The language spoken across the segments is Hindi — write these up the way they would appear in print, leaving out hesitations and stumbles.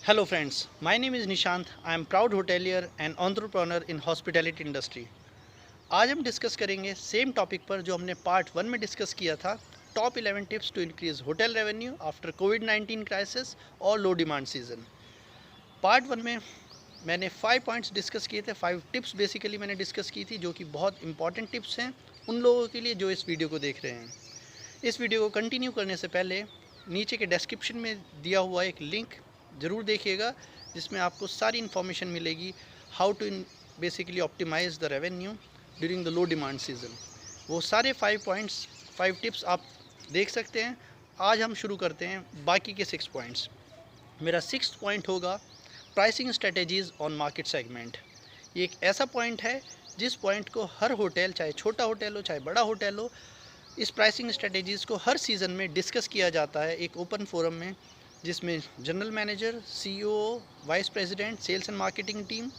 Hello friends, my name is Nishant. I am proud hotelier and entrepreneur in hospitality industry. आज हम डिस्कस करेंगे सेम टॉपिक पर जो हमने पार्ट 1 में डिस्कस किया था, top 11 tips to increase hotel revenue after कोविड-19 क्राइसिस और लो डिमांड सीजन। पार्ट 1 में मैंने 5 पॉइंट्स डिस्कस किए थे, 5 टिप्स बेसिकली मैंने डिस्कस की थी जो कि बहुत इंपॉर्टेंट टिप्स हैं उन लोगों के लिए जो इस वीडियो को देख रहे हैं। इस वीडियो को कंटिन्यू करने से पहले नीचे के डिस्क्रिप्शन में दिया हुआ एक लिंक ज़रूर देखिएगा जिसमें आपको सारी इन्फॉर्मेशन मिलेगी how to basically optimize the revenue during the low demand season. वो सारे 5 पॉइंट्स 5 टिप्स आप देख सकते हैं। आज हम शुरू करते हैं बाकी के 6 पॉइंट्स। मेरा 6th पॉइंट होगा pricing strategies on market segment. ये एक ऐसा पॉइंट है जिस पॉइंट को हर होटल, चाहे छोटा होटल हो चाहे बड़ा होटल हो, इस प्राइसिंग स्ट्रेटेजीज़ को हर सीज़न में डिस्कस किया जाता है एक ओपन फोरम में, जिसमें general manager, CEO, vice president, sales and marketing team,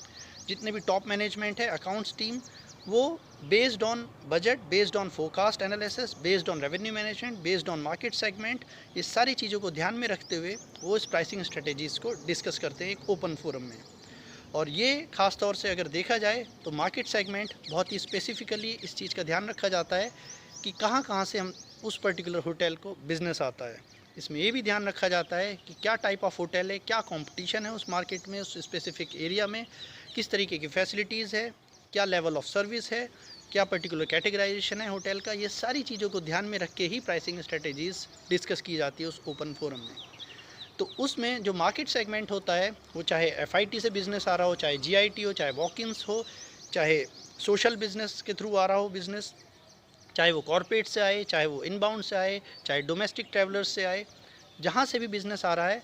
जितने भी टॉप मैनेजमेंट है, अकाउंट्स टीम, वो based on budget, based on forecast analysis, based on revenue management, based on market segment, ये सारी चीज़ों को ध्यान में रखते हुए वो इस प्राइसिंग स्ट्रेटेजीज़ को डिस्कस करते हैं एक ओपन फोरम में। और ये ख़ास तौर से अगर देखा जाए तो मार्केट सेगमेंट बहुत ही स्पेसिफिकली इस चीज़ का ध्यान रखा जाता है कि कहाँ से हम उस पर्टिकुलर होटल को बिज़नेस आता है। इसमें ये भी ध्यान रखा जाता है कि क्या टाइप ऑफ होटल है, क्या कंपटीशन है उस मार्केट में, उस स्पेसिफिक एरिया में, किस तरीके की फैसिलिटीज़ है, क्या लेवल ऑफ सर्विस है, क्या पर्टिकुलर कैटेगराइजेशन है होटल का। ये सारी चीज़ों को ध्यान में रख के ही प्राइसिंग स्ट्रेटेजीज़ डिस्कस की जाती है उस ओपन फोरम में। तो उसमें जो मार्केट सेगमेंट होता है वो चाहे एफआईटी से बिज़नेस आ रहा हो, चाहे जीआईटी हो, चाहे वॉक-इन्स हो, चाहे सोशल बिज़नेस के थ्रू आ रहा हो बिज़नेस, चाहे वो कॉर्पोरेट से आए, चाहे वो इनबाउंड से आए, चाहे डोमेस्टिक ट्रैवलर्स से आए, जहाँ से भी बिज़नेस आ रहा है,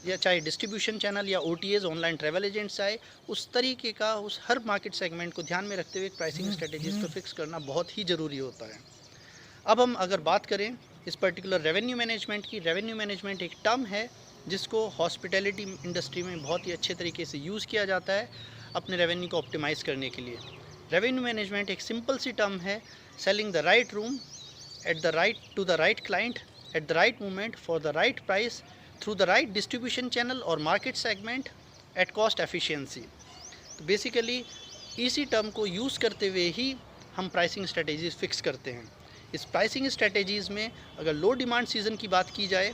या चाहे डिस्ट्रीब्यूशन चैनल या ओटीएज ऑनलाइन ट्रैवल एजेंट से आए, उस तरीके का उस हर मार्केट सेगमेंट को ध्यान में रखते हुए प्राइसिंग स्ट्रेटेजीज़ को फिक्स करना बहुत ही ज़रूरी होता है। अब हम अगर बात करें इस पर्टिकुलर रेवेन्यू मैनेजमेंट की, रेवेन्यू मैनेजमेंट एक टर्म है जिसको हॉस्पिटैलिटी इंडस्ट्री में बहुत ही अच्छे तरीके से यूज़ किया जाता है अपने रेवेन्यू को ऑप्टिमाइज़ करने के लिए। रेवेन्यू मैनेजमेंट एक सिंपल सी टर्म है, selling the right room at the right to the right client at the right moment for the right price through the right distribution channel और market segment at cost efficiency. तो बेसिकली इसी टर्म को यूज़ करते हुए ही हम प्राइसिंग स्ट्रेटेजीज फिक्स करते हैं। इस प्राइसिंग स्ट्रेटेजीज़ में अगर लो डिमांड सीज़न की बात की जाए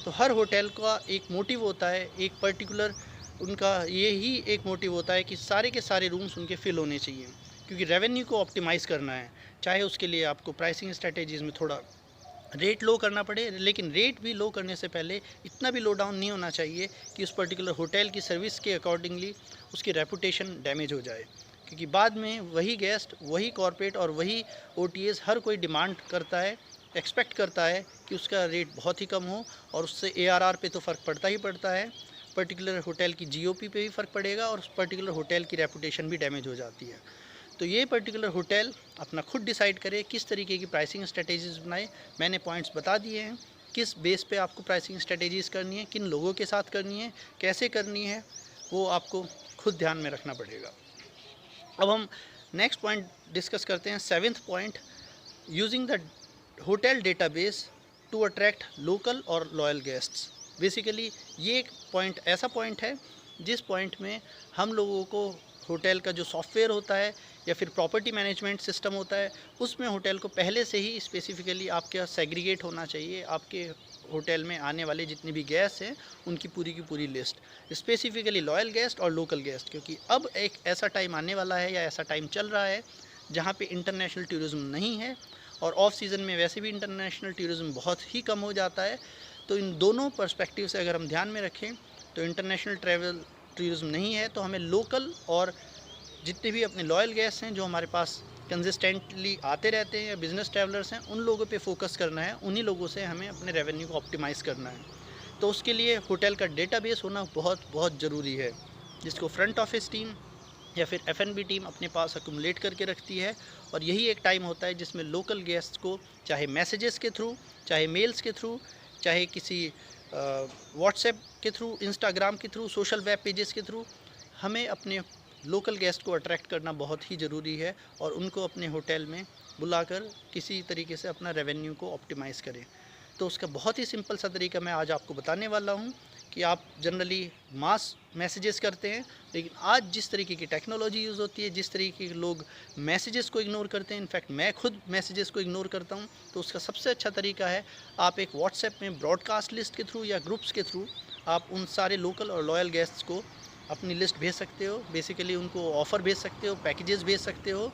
तो हर होटल का एक मोटिव होता है, एक पर्टिकुलर उनका ये ही एक मोटिव होता है कि सारे के सारे रूम्स उनके फिल होने चाहिए, क्योंकि रेवेन्यू को ऑप्टिमाइज़ करना है। चाहे उसके लिए आपको प्राइसिंग स्ट्रेटेजीज़ में थोड़ा रेट लो करना पड़े, लेकिन रेट भी लो करने से पहले इतना भी लो डाउन नहीं होना चाहिए कि उस पर्टिकुलर होटल की सर्विस के अकॉर्डिंगली उसकी रेपुटेशन डैमेज हो जाए, क्योंकि बाद में वही गेस्ट, वही कॉर्पोरेट और वही ओटीएस हर कोई डिमांड करता है, एक्सपेक्ट करता है कि उसका रेट बहुत ही कम हो, और उससे एआरआर पे तो फ़र्क पड़ता ही पड़ता है, पर्टिकुलर होटल की जीओपी पे भी फ़र्क पड़ेगा और उस पर्टिकुलर होटल की रेपुटेशन भी डैमेज हो जाती है। तो ये पर्टिकुलर होटल अपना खुद डिसाइड करे किस तरीके की प्राइसिंग स्ट्रेटेजीज़ बनाए। मैंने पॉइंट्स बता दिए हैं किस बेस पे आपको प्राइसिंग स्ट्रेटेजीज़ करनी है, किन लोगों के साथ करनी है, कैसे करनी है, वो आपको खुद ध्यान में रखना पड़ेगा। अब हम नेक्स्ट पॉइंट डिस्कस करते हैं, 7th point, using the hotel database to attract local और लॉयल गेस्ट्स। बेसिकली ये एक पॉइंट ऐसा पॉइंट है जिस पॉइंट में हम लोगों को होटल का जो सॉफ्टवेयर होता है या फिर प्रॉपर्टी मैनेजमेंट सिस्टम होता है उसमें होटल को पहले से ही स्पेसिफिकली आपके सेग्रीगेट होना चाहिए, आपके होटल में आने वाले जितने भी गेस्ट हैं उनकी पूरी की पूरी लिस्ट, स्पेसिफिकली लॉयल गेस्ट और लोकल गेस्ट, क्योंकि अब एक ऐसा टाइम आने वाला है या ऐसा टाइम चल रहा है जहाँ पे इंटरनेशनल टूरिज़्म नहीं है, और ऑफ सीज़न में वैसे भी इंटरनेशनल टूरिज़्म बहुत ही कम हो जाता है। तो इन दोनों पर्सपेक्टिव से अगर हम ध्यान में रखें तो इंटरनेशनल ट्रैवल टूरिज़्म नहीं है, तो हमें लोकल और जितने भी अपने लॉयल गेस्ट हैं जो हमारे पास कंसिस्टेंटली आते रहते हैं या बिज़नेस ट्रैवलर्स हैं, उन लोगों पे फोकस करना है, उन्हीं लोगों से हमें अपने रेवेन्यू को ऑप्टिमाइज़ करना है। तो उसके लिए होटल का डेटाबेस होना बहुत बहुत ज़रूरी है, जिसको फ्रंट ऑफिस टीम या फिर एफएनबी टीम अपने पास अक्यूमुलेट करके रखती है। और यही एक टाइम होता है जिसमें लोकल गेस्ट को चाहे मैसेजेस के थ्रू, चाहे मेल्स के थ्रू, चाहे किसी व्हाट्सएप के थ्रू, इंस्टाग्राम के थ्रू, सोशल वेब पेजेस के थ्रू, हमें अपने लोकल गेस्ट को अट्रैक्ट करना बहुत ही ज़रूरी है और उनको अपने होटल में बुलाकर किसी तरीके से अपना रेवेन्यू को ऑप्टिमाइज़ करें। तो उसका बहुत ही सिंपल सा तरीका मैं आज आपको बताने वाला हूँ कि आप जनरली मास मैसेजेस करते हैं, लेकिन आज जिस तरीके की टेक्नोलॉजी यूज़ होती है, जिस तरीके के लोग मैसेजेस को इग्नोर करते हैं, इनफैक्ट मैं खुद मैसेजेस को इग्नोर करता हूं, तो उसका सबसे अच्छा तरीका है आप एक व्हाट्सएप में ब्रॉडकास्ट लिस्ट के थ्रू या ग्रुप्स के थ्रू आप उन सारे लोकल और लॉयल गेस्ट्स को अपनी लिस्ट भेज सकते हो। बेसिकली उनको ऑफ़र भेज सकते हो, पैकेजेस भेज सकते हो,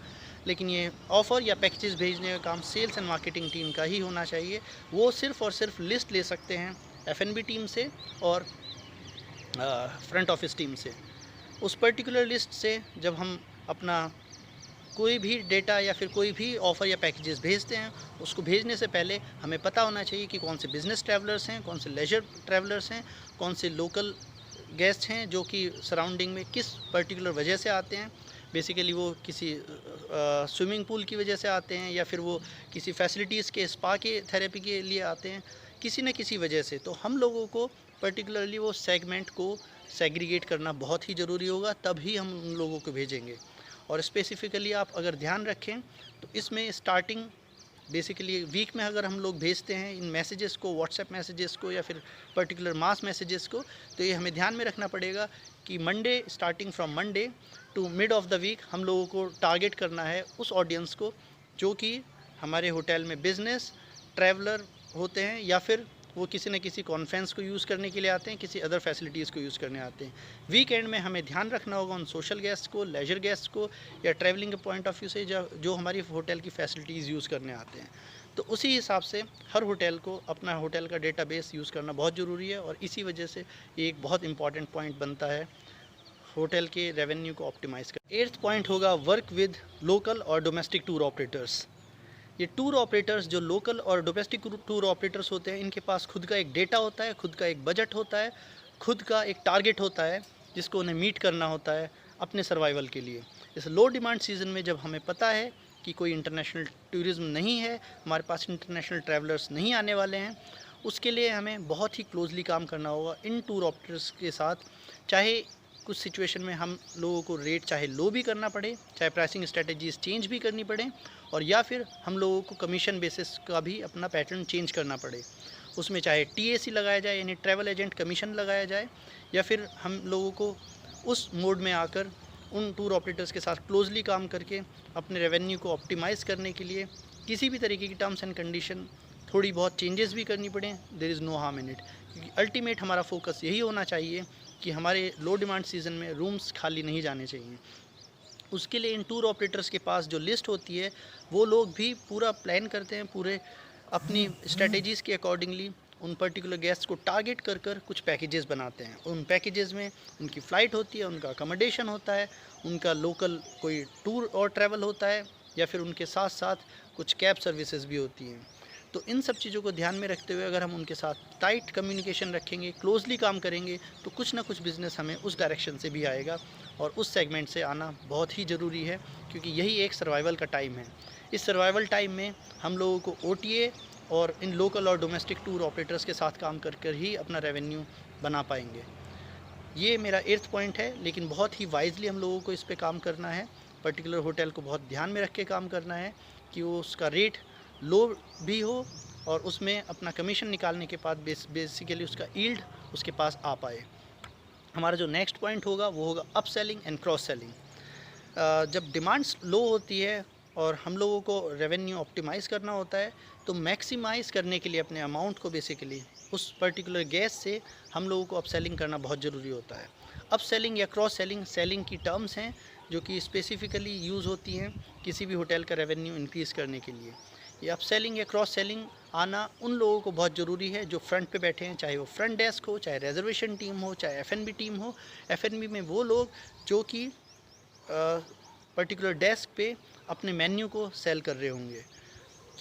लेकिन ये ऑफ़र या पैकेजेस भेजने का काम सेल्स एंड मार्केटिंग टीम का ही होना चाहिए। वो सिर्फ़ और सिर्फ लिस्ट ले सकते हैं F&B टीम से और फ्रंट ऑफिस टीम से। उस पर्टिकुलर लिस्ट से जब हम अपना कोई भी डेटा या फिर कोई भी ऑफ़र या पैकेजेस भेजते हैं, उसको भेजने से पहले हमें पता होना चाहिए कि कौन से बिज़नेस ट्रैवलर्स हैं, कौन से लेजर ट्रैवलर्स हैं, कौन से लोकल गेस्ट हैं जो कि सराउंडिंग में किस पर्टिकुलर वजह से आते हैं। बेसिकली वो किसी स्विमिंग पूल की वजह से आते हैं या फिर वो किसी फैसिलिटीज़ के स्पा के थेरेपी के लिए आते हैं, किसी न किसी वजह से। तो हम लोगों को पर्टिकुलरली वो सेगमेंट को सेग्रीगेट करना बहुत ही ज़रूरी होगा, तभी हम उन लोगों को भेजेंगे। और स्पेसिफ़िकली आप अगर ध्यान रखें तो इसमें स्टार्टिंग बेसिकली वीक में अगर हम लोग भेजते हैं इन मैसेजेस को, व्हाट्सएप मैसेजेस को या फिर पर्टिकुलर मास मैसेजेस को, तो ये हमें ध्यान में रखना पड़ेगा कि Monday, starting from Monday to mid of the week हम लोगों को टारगेट करना है उस ऑडियंस को जो कि हमारे होटल में बिज़नेस ट्रैवलर होते हैं या फिर वो किसी न किसी कॉन्फ्रेंस को यूज़ करने के लिए आते हैं, किसी अदर फैसिलिटीज़ को यूज़ करने आते हैं। वीकेंड में हमें ध्यान रखना होगा उन सोशल गेस्ट को, लेजर गेस्ट को या ट्रैवलिंग के पॉइंट ऑफ व्यू से जो हमारी होटल की फैसिलिटीज़ यूज़ करने आते हैं। तो उसी हिसाब से हर होटल को अपना होटल का डेटाबेस यूज़ करना बहुत ज़रूरी है और इसी वजह से ये एक बहुत इंपॉर्टेंट पॉइंट बनता है होटल के रेवेन्यू को ऑप्टिमाइज़ कर। 8th पॉइंट होगा वर्क विद लोकल और डोमेस्टिक टूर ऑपरेटर्स। ये टूर ऑपरेटर्स जो लोकल और डोमेस्टिक टूर ऑपरेटर्स होते हैं, इनके पास खुद का एक डेटा होता है, खुद का एक बजट होता है, खुद का एक टारगेट होता है जिसको उन्हें मीट करना होता है अपने सर्वाइवल के लिए। इस लो डिमांड सीज़न में जब हमें पता है कि कोई इंटरनेशनल टूरिज़्म नहीं है, हमारे पास इंटरनेशनल ट्रैवलर्स नहीं आने वाले हैं, उसके लिए हमें बहुत ही क्लोजली काम करना होगा इन टूर ऑपरेटर्स के साथ। चाहे कुछ सिचुएशन में हम लोगों को रेट चाहे लो भी करना पड़े, चाहे प्राइसिंग स्ट्रेटजीज चेंज भी करनी पड़े, और या फिर हम लोगों को कमीशन बेसिस का भी अपना पैटर्न चेंज करना पड़े। उसमें चाहे TAC लगाया जाए यानी ट्रैवल एजेंट कमीशन लगाया जाए, या फिर हम लोगों को उस मोड में आकर उन टूर ऑपरेटर्स के साथ क्लोजली काम करके अपने रेवेन्यू को ऑप्टिमाइज़ करने के लिए किसी भी तरीके की टर्म्स एंड कंडीशन थोड़ी बहुत चेंजेस भी करनी पड़े, there is no harm in it. क्योंकि अल्टीमेट हमारा फोकस यही होना चाहिए कि हमारे लो डिमांड सीज़न में रूम्स खाली नहीं जाने चाहिए। उसके लिए इन टूर ऑपरेटर्स के पास जो लिस्ट होती है वो लोग भी पूरा प्लान करते हैं, पूरे अपनी स्ट्रेटजीज़ के अकॉर्डिंगली उन पर्टिकुलर गेस्ट को टारगेट कर कर कुछ पैकेजेस बनाते हैं। उन पैकेजेस में उनकी फ़्लाइट होती है, उनका अकोमोडेशन होता है, उनका लोकल कोई टूर और ट्रैवल होता है, या फिर उनके साथ साथ कुछ कैब सर्विसेज भी होती हैं। तो इन सब चीज़ों को ध्यान में रखते हुए अगर हम उनके साथ टाइट कम्युनिकेशन रखेंगे, क्लोजली काम करेंगे, तो कुछ ना कुछ बिज़नेस हमें उस डायरेक्शन से भी आएगा और उस सेगमेंट से आना बहुत ही ज़रूरी है, क्योंकि यही एक सर्वाइवल का टाइम है। इस सर्वाइवल टाइम में हम लोगों को OTA और इन लोकल और डोमेस्टिक टूर ऑपरेटर्स के साथ काम कर ही अपना रेवेन्यू बना पाएंगे। ये मेरा 8th पॉइंट है, लेकिन बहुत ही वाइजली हम लोगों को इस पे काम करना है। पर्टिकुलर होटल को बहुत ध्यान में रख के काम करना है कि वो उसका रेट लो भी हो और उसमें अपना कमीशन निकालने के बाद बेसिकली उसका यील्ड उसके पास आ पाए। हमारा जो नेक्स्ट पॉइंट होगा वो होगा up selling and cross selling. जब डिमांड्स लो होती है और हम लोगों को रेवेन्यू ऑप्टिमाइज़ करना होता है, तो मैक्सिमाइज़ करने के लिए अपने अमाउंट को बेसिकली उस पर्टिकुलर गेस्ट से हम लोगों को अप सेलिंग करना बहुत ज़रूरी होता है। अप सेलिंग या क्रॉस सेलिंग सेलिंग की टर्म्स हैं जो कि स्पेसिफ़िकली यूज़ होती हैं किसी भी होटल का रेवेन्यू इंक्रीज़ करने के लिए। ये अप सेलिंग या क्रॉस सेलिंग आना उन लोगों को बहुत ज़रूरी है जो फ्रंट पे बैठे हैं, चाहे वो फ्रंट डेस्क हो, चाहे रिजर्वेशन टीम हो, चाहे F&B टीम हो। F&B में वो लोग जो कि पर्टिकुलर डेस्क पे अपने मेन्यू को सेल कर रहे होंगे।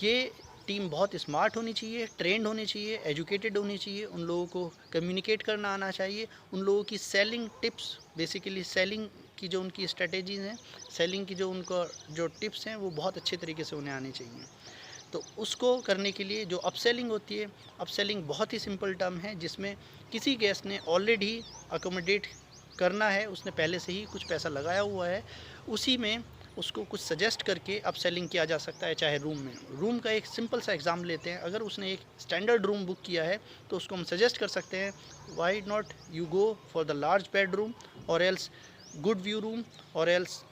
ये टीम बहुत स्मार्ट होनी चाहिए, ट्रेंड होनी चाहिए, एजुकेटेड होनी चाहिए, उन लोगों को कम्युनिकेट करना आना चाहिए, उन लोगों की सेलिंग टिप्स बेसिकली सेलिंग की जो उनकी स्ट्रेटेजीज़ हैं, सेलिंग की जो उनका जो टिप्स हैं वो बहुत अच्छे तरीके से उन्हें आनी चाहिए। तो उसको करने के लिए जो अपसेलिंग होती है, अपसेलिंग बहुत ही सिंपल टर्म है जिसमें किसी गेस्ट ने ऑलरेडी अकोमोडेट करना है, उसने पहले से ही कुछ पैसा लगाया हुआ है, उसी में उसको कुछ सजेस्ट करके अप सेलिंग किया जा सकता है, चाहे रूम में। रूम का एक सिंपल सा एग्जाम लेते हैं, अगर उसने एक स्टैंडर्ड रूम बुक किया है तो उसको हम सजेस्ट कर सकते हैं why not you go for the large bedroom और एल्स गुड व्यू रूम और एल्स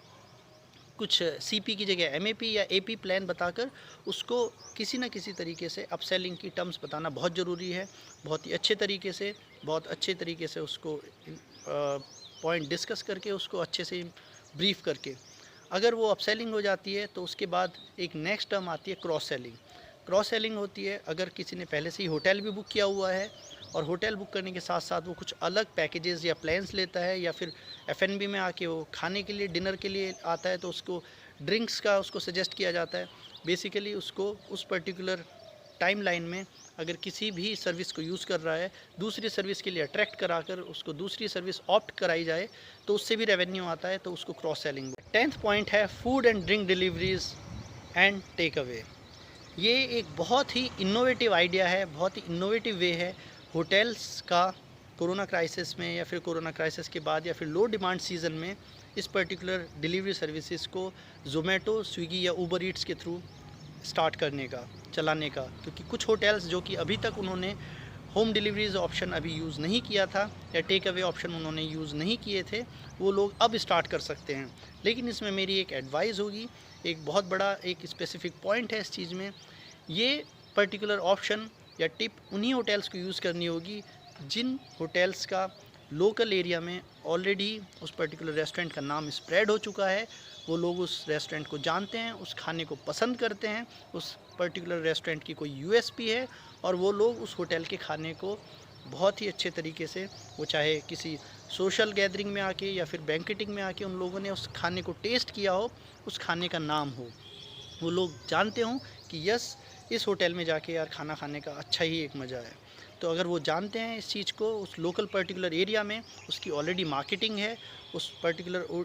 कुछ सीपी की जगह एमएपी या एपी प्लान बताकर उसको किसी न किसी तरीके से अपसेलिंग की टर्म्स बताना बहुत ज़रूरी है। बहुत ही अच्छे तरीके से, बहुत अच्छे तरीके से उसको पॉइंट डिस्कस करके, उसको अच्छे से ब्रीफ करके, अगर वो अपसेलिंग हो जाती है तो उसके बाद एक नेक्स्ट टर्म आती है क्रॉस सेलिंग। क्रॉस सेलिंग होती है अगर किसी ने पहले से ही होटल भी बुक किया हुआ है और होटल बुक करने के साथ साथ वो कुछ अलग पैकेजेस या प्लान्स लेता है, या फिर एफएनबी में आके वो खाने के लिए, डिनर के लिए आता है, तो उसको ड्रिंक्स का उसको सजेस्ट किया जाता है। बेसिकली उसको उस पर्टिकुलर टाइम लाइन में अगर किसी भी सर्विस को यूज़ कर रहा है, दूसरी सर्विस के लिए अट्रैक्ट कराकर उसको दूसरी सर्विस ऑप्ट कराई जाए तो उससे भी रेवेन्यू आता है, तो उसको क्रॉस सेलिंग। 10th पॉइंट है food and drink deliveries and takeaway. ये एक बहुत ही इनोवेटिव आइडिया है, बहुत ही इनोवेटिव वे है होटल्स का कोरोना क्राइसिस में या फिर कोरोना क्राइसिस के बाद या फिर लो डिमांड सीज़न में इस पर्टिकुलर डिलीवरी सर्विसेज को ज़ोमेटो, स्विगी या ऊबर ईट्स के थ्रू स्टार्ट करने का, चलाने का। क्योंकि कुछ होटल्स जो कि अभी तक उन्होंने होम डिलीवरीज ऑप्शन अभी यूज़ नहीं किया था या टेक अवे ऑप्शन उन्होंने यूज़ नहीं किए थे, वो लोग अब स्टार्ट कर सकते हैं। लेकिन इसमें मेरी एक एडवाइस होगी, एक बहुत बड़ा एक स्पेसिफिक पॉइंट है इस चीज़ में, ये पर्टिकुलर ऑप्शन या टिप उन्हीं होटल्स को यूज़ करनी होगी जिन होटल्स का लोकल एरिया में ऑलरेडी उस पर्टिकुलर रेस्टोरेंट का नाम स्प्रेड हो चुका है, वो लोग उस रेस्टोरेंट को जानते हैं, उस खाने को पसंद करते हैं, उस पर्टिकुलर रेस्टोरेंट की कोई यूएसपी है और वो लोग उस होटल के खाने को बहुत ही अच्छे तरीके से, वो चाहे किसी सोशल गैदरिंग में आके या फिर बैंकेटिंग में आके उन लोगों ने उस खाने को टेस्ट किया हो, उस खाने का नाम हो, वो लोग जानते हों कि यस इस होटल में जाके यार खाना खाने का अच्छा ही एक मज़ा है। तो अगर वो जानते हैं इस चीज़ को, उस लोकल पर्टिकुलर एरिया में उसकी ऑलरेडी मार्केटिंग है, उस पर्टिकुलर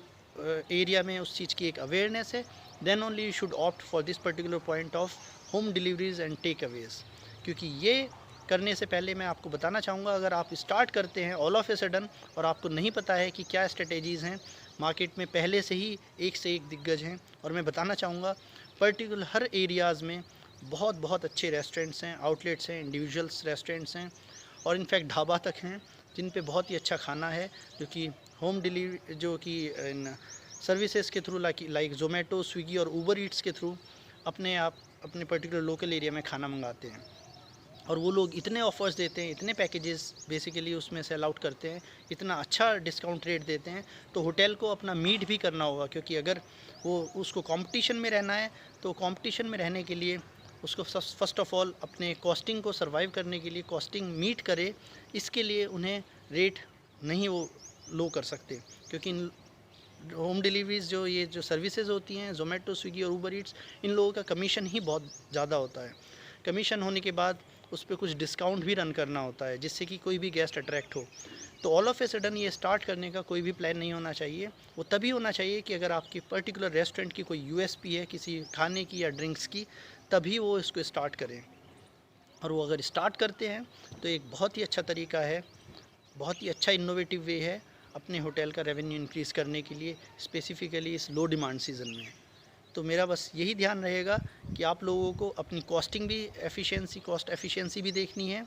एरिया में उस चीज़ की एक अवेयरनेस है, then only you should opt for this particular point of home deliveries and takeaways. क्योंकि ये करने से पहले मैं आपको बताना चाहूँगा, अगर आप स्टार्ट करते हैं ऑल ऑफ ए सडन और आपको नहीं पता है कि क्या स्ट्रेटेजीज़ हैं, मार्केट में पहले से ही एक से एक दिग्गज हैं, और मैं बताना चाहूँगा पर्टिकुलर हर एरियाज़ में बहुत बहुत अच्छे रेस्टोरेंट्स हैं, आउटलेट्स हैं, इंडिविजुअल्स रेस्टोरेंट्स हैं और इनफैक्ट ढाबा तक हैं जिन पे बहुत ही अच्छा खाना है, जो कि होम डिलीवरी, जो कि इन सर्विसेज के थ्रू लाइक ज़ोमेटो, स्विगी और ऊबर ईट्स के थ्रू अपने पर्टिकुलर लोकल एरिया में खाना मंगाते हैं। और वो लोग इतने ऑफ़र्स देते हैं, इतने पैकेजेस बेसिकली उसमें सेल आउट करते हैं, इतना अच्छा डिस्काउंट रेट देते हैं, तो होटल को अपना मीट भी करना होगा। क्योंकि अगर वो उसको कंपटीशन में रहना है तो कंपटीशन में रहने के लिए उसको फर्स्ट ऑफ ऑल अपने कॉस्टिंग को सर्वाइव करने के लिए कॉस्टिंग मीट करे, इसके लिए उन्हें रेट नहीं वो लो कर सकते। क्योंकि होम डिलीवरीज़ जो सर्विसेज होती हैं, ज़ोमेटो, स्विगी और ऊबर ईट्स, इन लोगों का कमीशन ही बहुत ज़्यादा होता है। कमीशन होने के बाद उस पर कुछ डिस्काउंट भी रन करना होता है जिससे कि कोई भी गेस्ट अट्रैक्ट हो। तो ऑल ऑफ ए सडन ये स्टार्ट करने का कोई भी प्लान नहीं होना चाहिए। वो तभी होना चाहिए कि अगर आपकी पर्टिकुलर रेस्टोरेंट की कोई यूएसपी है किसी खाने की या ड्रिंक्स की, तभी वो इसको स्टार्ट करें। और वो अगर स्टार्ट करते हैं तो एक बहुत ही अच्छा तरीका है, बहुत ही अच्छा इनोवेटिव वे है अपने होटल का रेवेन्यू इंक्रीज़ करने के लिए, स्पेसिफ़िकली इस लो डिमांड सीज़न में। तो मेरा बस यही ध्यान रहेगा कि आप लोगों को अपनी कॉस्टिंग भी कॉस्ट एफिशिएंसी भी देखनी है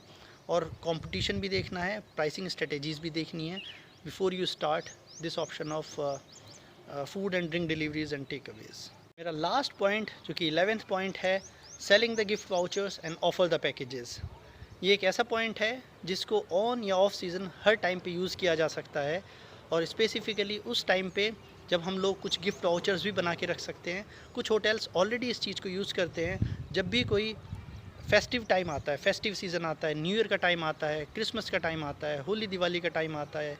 और कंपटीशन भी देखना है, प्राइसिंग स्ट्रेटेजीज़ भी देखनी है before you start this option of food and drink deliveries and takeaways. मेरा लास्ट पॉइंट जो कि 11th पॉइंट है, selling the gift vouchers and offer the packages. ये एक ऐसा पॉइंट है जिसको ऑन या ऑफ सीज़न हर टाइम पे यूज़ किया जा सकता है, और स्पेसिफ़िकली उस टाइम पे जब हम लोग कुछ गिफ्ट वाउचर्स भी बना के रख सकते हैं। कुछ होटल्स ऑलरेडी इस चीज़ को यूज़ करते हैं, जब भी कोई फेस्टिव टाइम आता है, फेस्टिव सीज़न आता है, न्यू ईयर का टाइम आता है, क्रिसमस का टाइम आता है, होली दिवाली का टाइम आता है,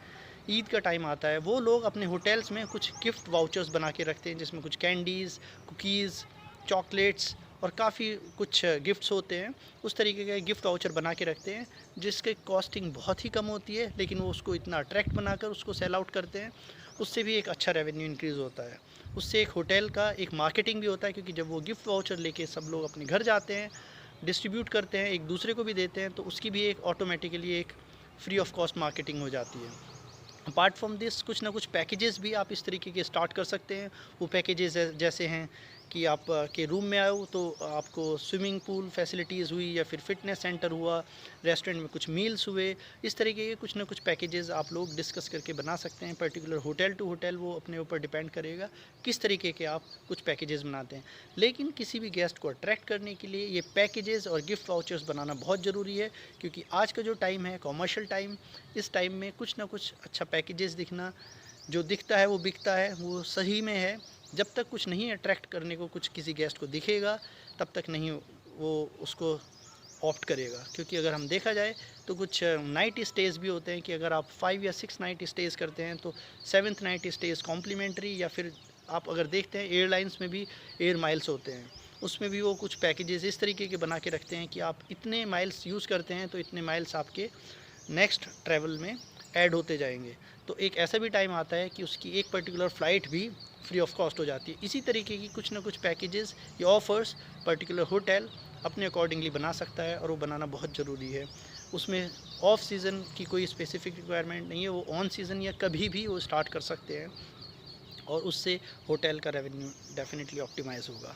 ईद का टाइम आता है, वो लोग अपने होटल्स में कुछ गिफ्ट वाउचर्स बना के रखते हैं जिसमें कुछ कैंडीज़, कुकीज़, चॉकलेट्स और काफ़ी कुछ गिफ्ट्स होते हैं। उस तरीके के गिफ्ट वाउचर बना के रखते हैं जिसकी कॉस्टिंग बहुत ही कम होती है, लेकिन वो उसको इतना अट्रैक्ट बनाकर उसको सेल आउट करते हैं, उससे भी एक अच्छा रेवेन्यू इंक्रीज़ होता है। उससे एक होटल का एक मार्केटिंग भी होता है, क्योंकि जब वो गिफ्ट वाउचर लेके सब लोग अपने घर जाते हैं, डिस्ट्रीब्यूट करते हैं, एक दूसरे को भी देते हैं, तो उसकी भी एक ऑटोमेटिकली एक फ्री ऑफ कॉस्ट मार्केटिंग हो जाती है। अपार्ट फ्रॉम दिस कुछ ना कुछ पैकेजेस भी आप इस तरीके के स्टार्ट कर सकते हैं। वो पैकेजेस जैसे हैं कि आप के रूम में आओ तो आपको स्विमिंग पूल फैसिलिटीज़ हुई, या फिर फिटनेस सेंटर हुआ, रेस्टोरेंट में कुछ मील्स हुए। इस तरीके के कुछ ना कुछ पैकेजेस आप लोग डिस्कस करके बना सकते हैं। पर्टिकुलर होटल टू होटल वो अपने ऊपर डिपेंड करेगा किस तरीके के आप कुछ पैकेजेस बनाते हैं। लेकिन किसी भी गेस्ट को अट्रैक्ट करने के लिए ये पैकेजेस और गिफ्ट वाउचर्स बनाना बहुत ज़रूरी है, क्योंकि आज का जो टाइम है कॉमर्शियल टाइम, इस टाइम में कुछ ना कुछ अच्छा पैकेजेस दिखना, जो दिखता है वो बिकता है, वो सही में है। जब तक कुछ नहीं अट्रैक्ट करने को कुछ किसी गेस्ट को दिखेगा तब तक नहीं वो उसको ऑप्ट करेगा। क्योंकि अगर हम देखा जाए तो कुछ नाइट स्टेज़ भी होते हैं कि अगर आप 5 या 6 नाइट स्टेज़ करते हैं तो 7th नाइट स्टेज़ कॉम्प्लीमेंट्री, या फिर आप अगर देखते हैं एयरलाइंस में भी एयर माइल्स होते हैं, उसमें भी वो कुछ पैकेजेस इस तरीके के बना के रखते हैं कि आप इतने माइल्स यूज़ करते हैं तो इतने माइल्स आपके नेक्स्ट ट्रैवल में ऐड होते जाएंगे। तो एक ऐसा भी टाइम आता है कि उसकी एक पर्टिकुलर फ़्लाइट भी फ्री ऑफ कॉस्ट हो जाती है। इसी तरीके की कुछ ना कुछ पैकेजेस या ऑफ़र्स पर्टिकुलर होटल अपने अकॉर्डिंगली बना सकता है, और वो बनाना बहुत ज़रूरी है। उसमें ऑफ सीज़न की कोई स्पेसिफिक रिक्वायरमेंट नहीं है, वो ऑन सीज़न या कभी भी वो स्टार्ट कर सकते हैं, और उससे होटल का रेवेन्यू डेफिनेटली ऑप्टिमाइज़ होगा।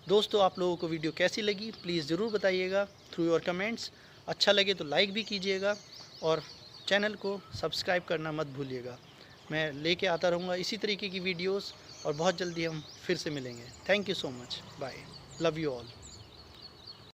दोस्तों, आप लोगों को वीडियो कैसी लगी प्लीज़ ज़रूर बताइएगा थ्रू योर कमेंट्स। अच्छा लगे तो लाइक भी कीजिएगा, और चैनल को सब्सक्राइब करना मत भूलिएगा। मैं लेके आता रहूँगा इसी तरीके की वीडियोस, और बहुत जल्दी हम फिर से मिलेंगे। Thank you so much, bye, love you all.